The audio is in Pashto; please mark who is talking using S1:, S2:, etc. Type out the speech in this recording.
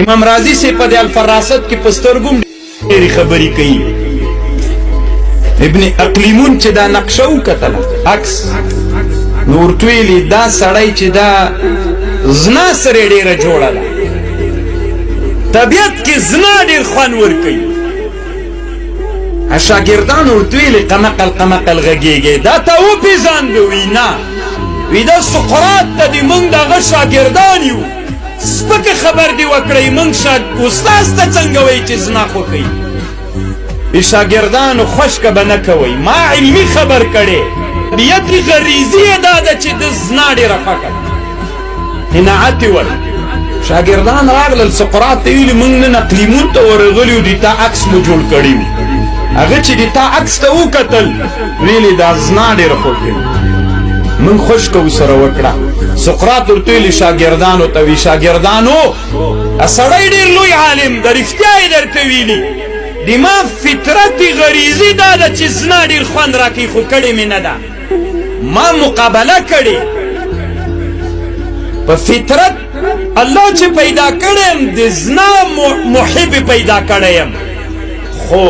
S1: امام رازی سے په الفراست کې پسترګم ډېری خبرې کوي. ابن اقلیمون چې دا نقشه وکتله عکس نو ورته ویلي دا سړی چې دا زنا سره ډېره جوړه ده، طبیعت کې زنا ډېر خوند ورکوي. شاګردان ورته ویلي قمقل قمقل غږېږي، دا ته وپېژانده؟ وی نه، وی دا سقراط ته دي، موږ د هغه شاګردان یو، سپکه خبر دې وکړئ، موږ استاذ ته څنګه وایي چې زنا خوښوي؟ شاګردانو خوشکه به نه کوئ، ما علمي خبر کړی، طبیعت غریزي یې دا ده چې د زنا ډېره خوښه ده. قناعت یې ور شاګردان راغلل سقراط ته ویلي موږ نن اقلیمون ته ورغلي یو، د تا عکس مو جوړ کړی وي. هغه چې د تا عکس ته وکتل ویلي دا زنا ډېره خوښوي، موږ خوشکه ورسره وکړه. سقراط ورته ویلي شاګردانو ته، وي شاګردانو سړی ډېر لوی عالم ده، رښتیا یې درته ویلي، د ما فطرت غریزي دا ده چې زنا ډېر خوند راکوي، خو کړې مې نه ده. ما مقابله کړې په فطرت، الله چې پیدا کړی یم د زنا محب پیدا کړی یم، خو